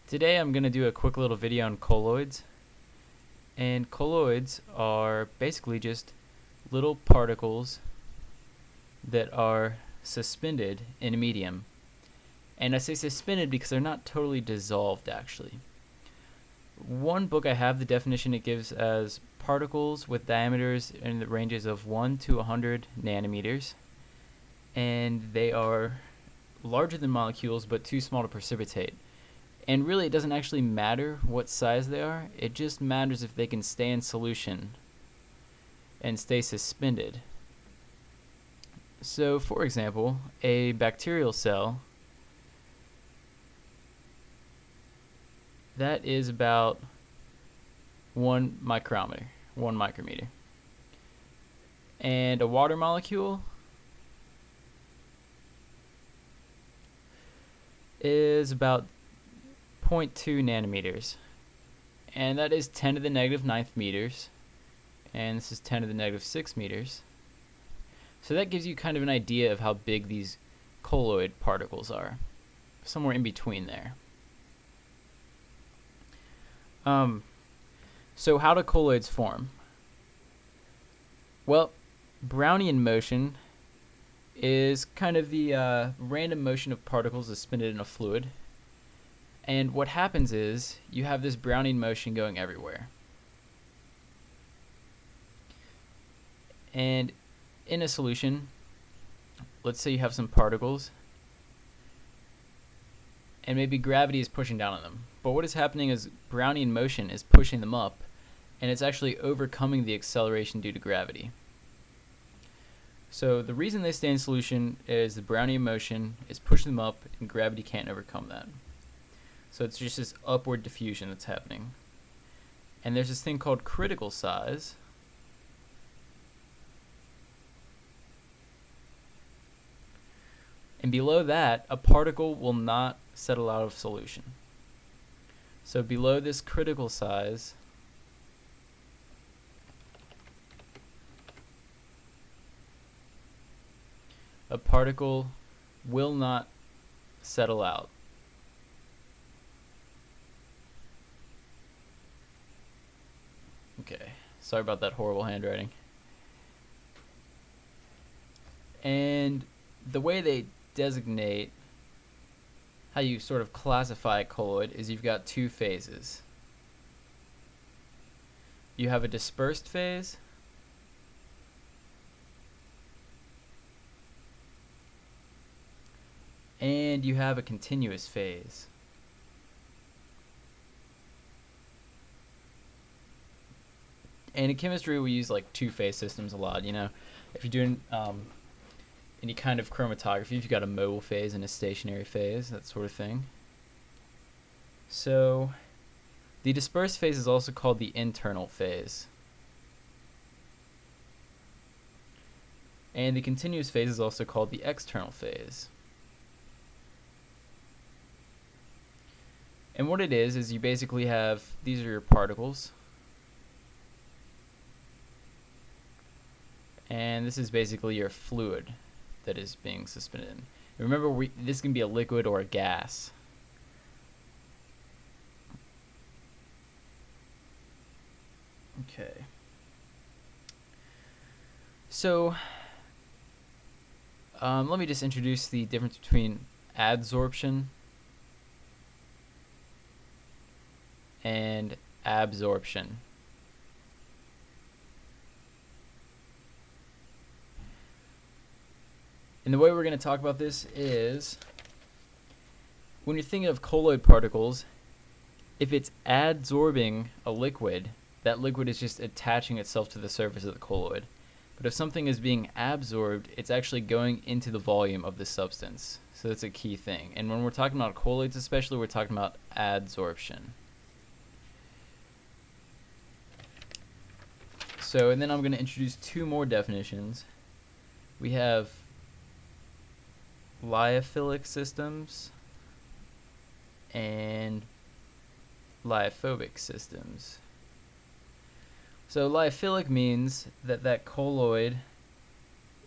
Today I'm going to do a quick little video on colloids. And colloids are basically just little particles that are suspended in a medium. And I say suspended because they're not totally dissolved actually. One book I have, the definition it gives as particles with diameters in the ranges of 1 to 100 nanometers. And they are larger than molecules but too small to precipitate. And really it doesn't actually matter what size they are, it just matters if they can stay in solution and stay suspended. So for example, a bacterial cell, that is about 1 micrometer. And a water molecule is about 0.2 nanometers, and that is 10 to the negative 9th meters, and this is 10 to the negative 6 meters. So that gives you kind of an idea of how big these colloid particles are, somewhere in between there. So how do colloids form? Well, Brownian motion is kind of the random motion of particles suspended in a fluid. And what happens is you have this Brownian motion going everywhere. And in a solution, let's say you have some particles, and maybe gravity is pushing down on them. But what is happening is Brownian motion is pushing them up, and it's actually overcoming the acceleration due to gravity. So the reason they stay in solution is the Brownian motion is pushing them up, and gravity can't overcome that. So it's just this upward diffusion that's happening. And there's this thing called critical size. And below that, a particle will not settle out of solution. So below this critical size, a particle will not settle out. Okay, sorry about that horrible handwriting. And the way they designate how you sort of classify a colloid is you've got two phases. You have a dispersed phase and you have a continuous phase. And in chemistry, we use like two-phase systems a lot. You know, if you're doing any kind of chromatography, if you've got a mobile phase and a stationary phase, that sort of thing. So the dispersed phase is also called the internal phase. And the continuous phase is also called the external phase. And what it is you basically have, these are your particles. And this is basically your fluid that is being suspended in. Remember, this can be a liquid or a gas. Okay. So, let me just introduce the difference between adsorption and absorption. And the way we're going to talk about this is, when you're thinking of colloid particles, if it's adsorbing a liquid, that liquid is just attaching itself to the surface of the colloid. But if something is being absorbed, it's actually going into the volume of the substance. So that's a key thing. And when we're talking about colloids especially, we're talking about adsorption. So, and then I'm going to introduce two more definitions. We have lyophilic systems and lyephobic systems. So lyophilic means that that colloid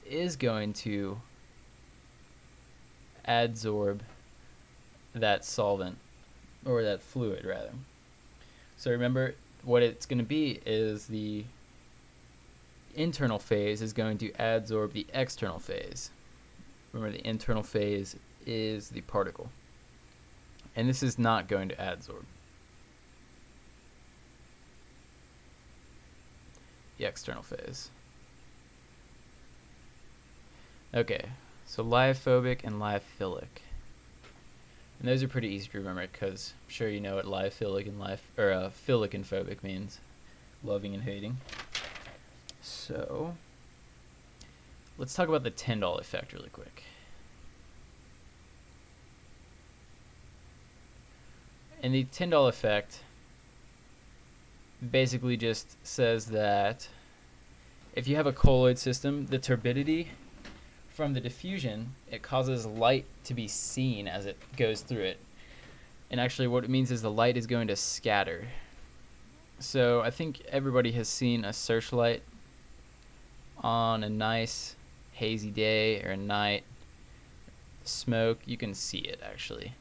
is going to adsorb that solvent or that fluid rather. So remember, what it's going to be is the internal phase is going to adsorb the external phase. Remember, the internal phase is the particle, and this is not going to adsorb the external phase. Okay, so lyephobic and lyophilic. And those are pretty easy to remember because I'm sure you know what lyophilic and philic and phobic means. Loving and hating. So let's talk about the dahl effect really quick. And the dahl effect basically just says that if you have a colloid system, the turbidity from the diffusion, it causes light to be seen as it goes through it. And actually what it means is the light is going to scatter. So I think everybody has seen a searchlight on a nice hazy day or a night. Smoke, you can see it actually.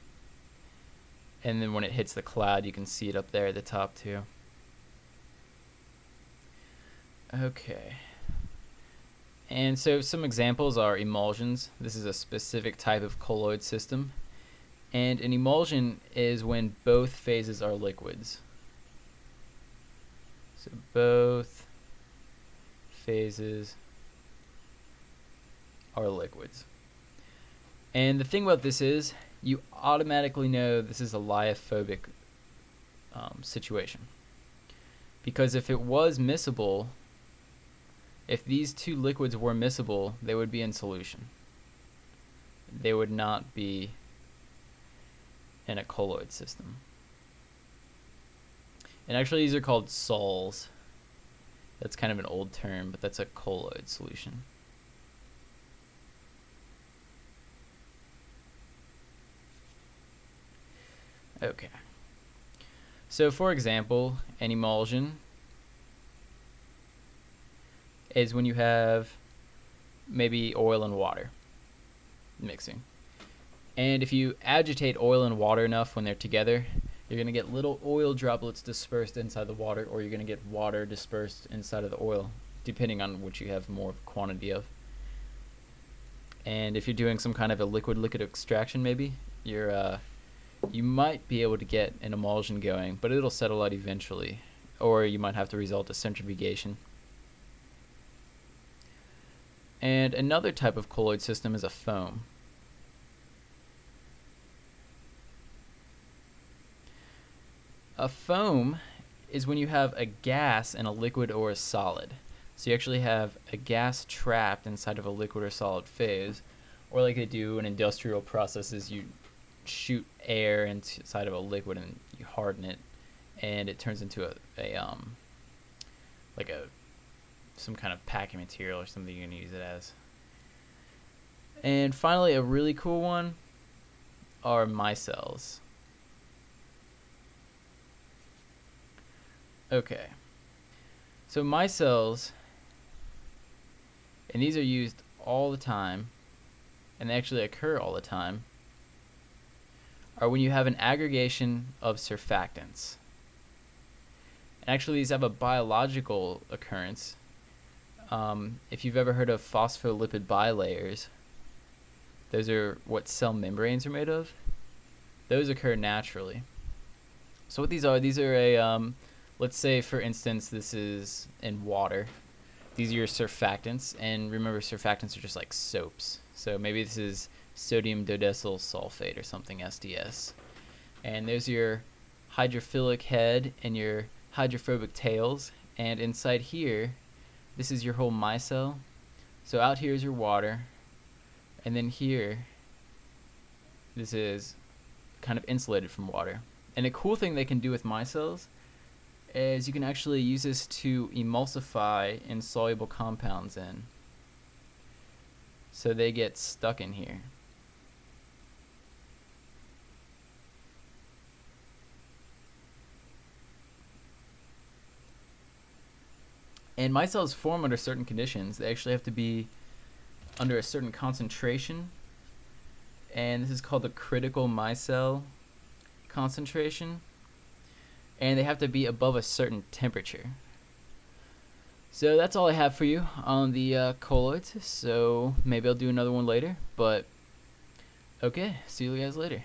And then when it hits the cloud, you can see it up there at the top too. Okay. And so some examples are emulsions. This is a specific type of colloid system. And an emulsion is when both phases are liquids. So both phases are liquids. And the thing about this is, you automatically know this is a lyophobic situation. Because if it was miscible, if these two liquids were miscible, they would be in solution. They would not be in a colloid system. And actually these are called sols. That's kind of an old term, but that's a colloid solution. Okay. So for example, an emulsion is when you have maybe oil and water mixing. And if you agitate oil and water enough when they're together, you're going to get little oil droplets dispersed inside the water, or you're going to get water dispersed inside of the oil, depending on which you have more quantity of. And if you're doing some kind of a liquid extraction maybe, you might be able to get an emulsion going, but it'll settle out eventually, or you might have to resort to centrifugation. And another type of colloid system is a foam. A foam is when you have a gas in a liquid or a solid. So you actually have a gas trapped inside of a liquid or solid phase, or like they do in industrial processes, you shoot air inside of a liquid and you harden it, and it turns into some kind of packing material or something you're going to use it as. And finally, a really cool one are Micelles. Okay, so Micelles, and these are used all the time, and they actually occur all the time, are when you have an aggregation of surfactants. And actually these have a biological occurrence. If you've ever heard of phospholipid bilayers, those are what cell membranes are made of. Those occur naturally. So what these are a, let's say for instance this is in water. These are your surfactants, and remember surfactants are just like soaps. So maybe this is sodium dodecyl sulfate or something, SDS. And there's your hydrophilic head and your hydrophobic tails, and inside here this is your whole micelle. So out here is your water, and then here this is kind of insulated from water. And a cool thing they can do with micelles is you can actually use this to emulsify insoluble compounds in, so they get stuck in here. And micelles form under certain conditions. They actually have to be under a certain concentration, and this is called the Critical Micelle concentration, and they have to be above a certain temperature. So that's all I have for you on the colloids. So maybe I'll do another one later, but okay, see you guys later.